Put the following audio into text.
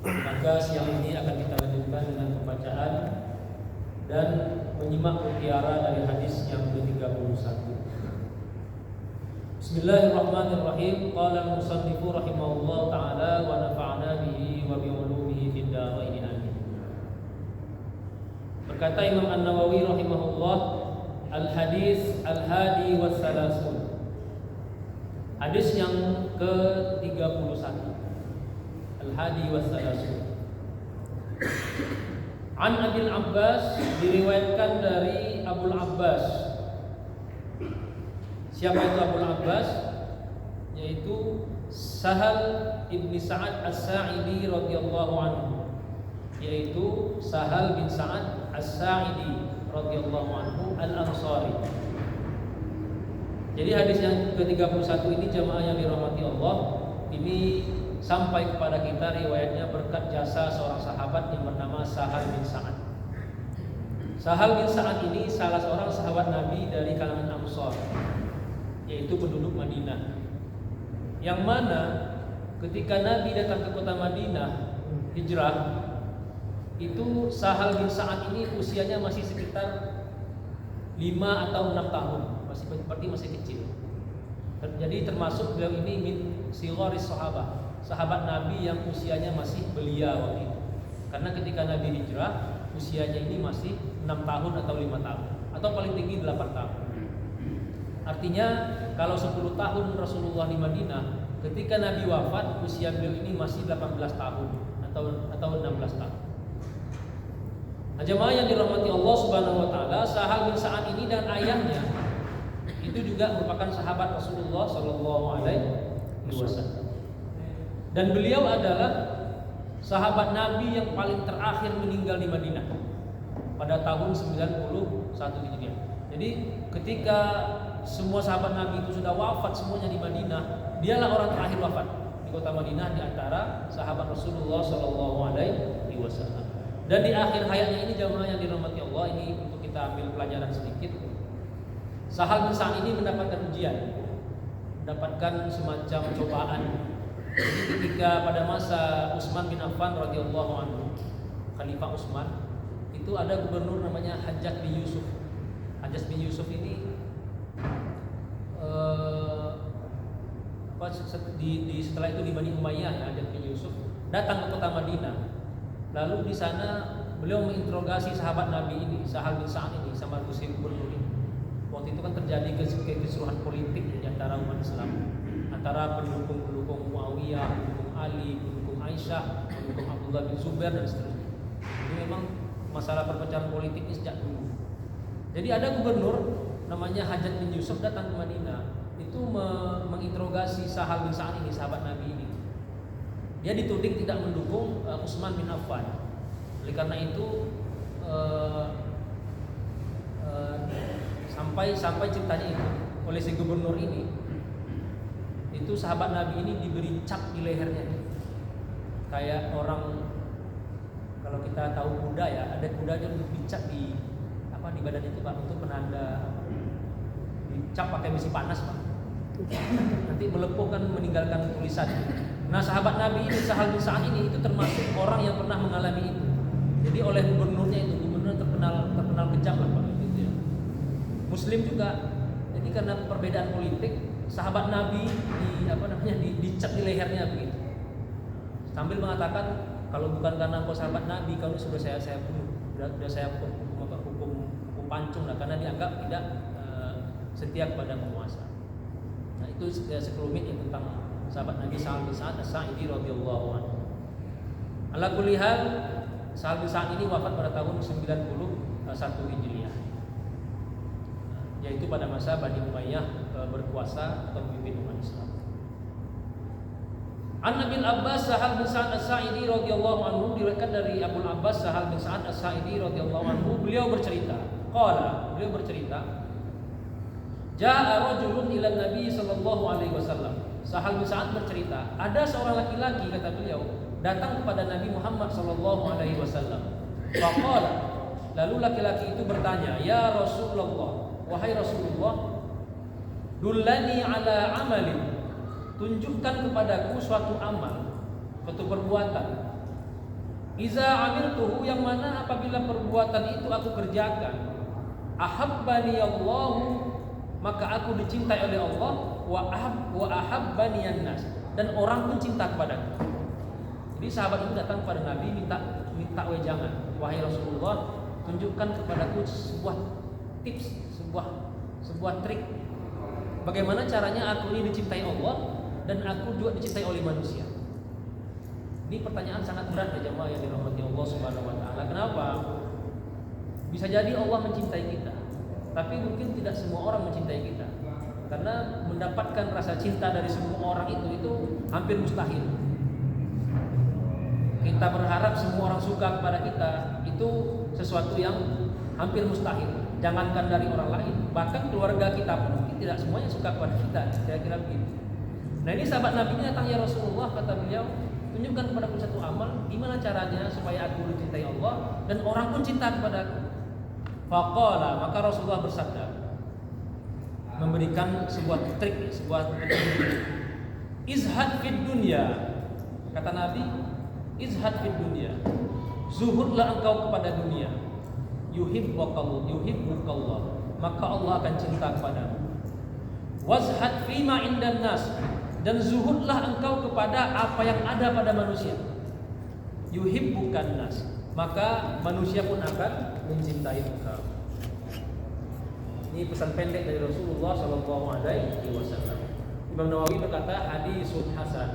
Maka siang ini akan kita lanjutkan dengan pembacaan dan menyimak mutiara dari hadis yang ke-31. Bismillahirrahmanirrahim. Qala al-musannifu rahimahullah ta'ala wa nafa'ana bihi wa bi'ulumihi fid dharain amin. Berkata Imam An-Nawawi rahimahullah, al-hadis al-hadi wa salasun. Hadis yang ke-31. Al-hadi wa salasun. An Abil Abbas, diriwayatkan dari Abul Abbas. Siapa itu Abul Abbas? Yaitu Sahal ibni Sa'ad As-Sa'idi radhiyallahu anhu. Yaitu Sahal bin Sa'ad As-Sa'idi radhiyallahu anhu Al-Ansari. Jadi hadis yang ke-31 ini jamaah yang dirahmati Allah, ini sampai kepada kita riwayatnya berkat jasa seorang sahabat yang bernama Sahal bin Sa'ad. Sahal bin Sa'ad ini salah seorang sahabat Nabi dari kalangan Ansar, yaitu penduduk Madinah. Yang mana ketika Nabi datang ke kota Madinah hijrah, itu Sahal bin Sa'ad ini usianya masih sekitar 5 atau 6 tahun, masih seperti masih kecil. Jadi termasuk beliau ini min sigharis sahabat Nabi yang usianya masih belia waktu itu. Karena ketika Nabi hijrah, usianya ini masih 6 tahun atau 5 tahun, atau paling tinggi 8 tahun. Artinya kalau 10 tahun Rasulullah di Madinah, ketika Nabi wafat, usia beliau ini masih 18 tahun atau 16 tahun. Nah, jemaah yang dirahmati Allah Subhanahu wa taala, Sahal bin Sa'ad ini dan ayahnya itu juga merupakan sahabat Rasulullah sallallahu alaihi wasallam. Dan beliau adalah sahabat Nabi yang paling terakhir meninggal di Madinah pada tahun 91 Hijriah. Jadi ketika semua sahabat Nabi itu sudah wafat semuanya di Madinah, dialah orang terakhir wafat di kota Madinah di antara sahabat Rasulullah sallallahu alaihi wasallam. Dan di akhir hayatnya ini jamaah yang dirahmati Allah, ini untuk kita ambil pelajaran sedikit. Sahal bin Sa'ad ini mendapatkan ujian, mendapatkan semacam cobaan. Jadi ketika pada masa Utsman bin Affan radhiyallahu anhu, Khalifah Utsman, itu ada gubernur namanya Hajjaj bin Yusuf. Hajjaj bin Yusuf ini setelah itu di Bani Umayyah, ya, Hajjaj bin Yusuf datang ke kota Madinah. Lalu di sana beliau menginterogasi sahabat Nabi ini, Sahal bin Sa'ad ini, sama musim gubernur ini. Waktu itu kan terjadi keseruan politik di antara umat Islam, antara pendukung Muawiyah, pendukung Ali, pendukung Aisyah, pendukung Abdullah bin Zubair dan seterusnya. Ini memang masalah perpecahan politik ini sejak dulu. Jadi ada gubernur namanya Hajjaj bin Yusuf datang ke Madinah, itu menginterogasi Sahal bin Sa'ad ini, sahabat Nabi ini. Dia dituding tidak mendukung Utsman bin Affan. Oleh karena itu sampai ceritanya itu oleh si gubernur ini, itu sahabat Nabi ini diberi cap di lehernya, kayak orang kalau kita tahu kuda, ya, ada kudanya dicap di badan itu, Pak, untuk penanda, dicap pakai besi panas, Pak, nanti melepuh kan, meninggalkan tulisan. Nah, sahabat Nabi ini, Sahal bin Sa'ad ini, itu termasuk orang yang pernah mengalami itu. Jadi oleh gubernurnya itu, gubernur terkenal kejam lah, Pak, gitu ya. Muslim juga. Jadi karena perbedaan politik, sahabat Nabi dicap di lehernya begitu. Sambil mengatakan, kalau bukan karena engkau sahabat Nabi, kalau sudah saya bunuh, sudah saya hukum pancung lah, karena dianggap tidak setia kepada penguasa. Nah, itu sekelumit yang tentang sahabat Nabi Sahal bin Sa'ad As-Sa'idi radhiyallahu anhu. Ala kulli hal, Sahal bin Sa'ad ini wafat pada tahun 91 Hijriah, yaitu pada masa Bani Umayyah berkuasa atau memimpin umat Islam. An Abil Abbas Sahal bin Sa'ad As-Sa'idi radhiyallahu anhu, diriwayatkan dari Abul Abbas Sahal bin Sa'ad As-Sa'idi radhiyallahu anhu, beliau bercerita, Ja'a rajulun ila Nabi sallallahu alaihi wasallam. Sahal bin Sa'ad bercerita, ada seorang laki-laki, kata beliau, datang kepada Nabi Muhammad sallallahu alaihi wasallam. Faqala, lalu laki-laki itu bertanya, "Ya Rasulullah, wahai Rasulullah, dullani ala amalin, tunjukkan kepadaku suatu amal, suatu perbuatan, Iza amiltuhu, yang mana apabila perbuatan itu aku kerjakan, ahabbani Allahu, maka aku dicintai oleh Allah, wa ahabbani an-nas, dan orang pun cinta kepadaku. Jadi sahabat itu datang kepada Nabi minta wejangan, wahai Rasulullah, tunjukkan kepadaku sebuah tips, sebuah trik, bagaimana caranya aku ini dicintai Allah dan aku juga dicintai oleh manusia. Ini pertanyaan sangat berat ya jemaah yang dirahmati Allah Subhanahu wa taala. Kenapa? Bisa jadi Allah mencintai kita, tapi mungkin tidak semua orang mencintai kita. Karena mendapatkan rasa cinta dari semua orang itu hampir mustahil. Kita berharap semua orang suka kepada kita, itu sesuatu yang hampir mustahil. Jangankan dari orang lain, bahkan keluarga kita pun mungkin tidak semuanya suka kepada kita. Kira-kira begitu. Nah, ini sahabat Nabi ini datang, ya Rasulullah, kata beliau, tunjukkan kepadaku satu amal, gimana caranya supaya aku dicintai Allah dan orang pun cinta kepadaku. Faqala, maka Rasulullah bersabda, memberikan sebuah trik, sebuah izhad fid dunya. Kata Nabi, izhad fid dunya, zuhudlah engkau kepada dunia. Yuhibbukallah, maka Allah akan cinta kepadamu. Wazhad fima indan nas, dan zuhudlah engkau kepada apa yang ada pada manusia. Yuhibbukan nas, maka manusia pun akan mencintai engkau. Ini pesan pendek dari Rasulullah SAW. Imam Nawawi berkata hadisun hasan.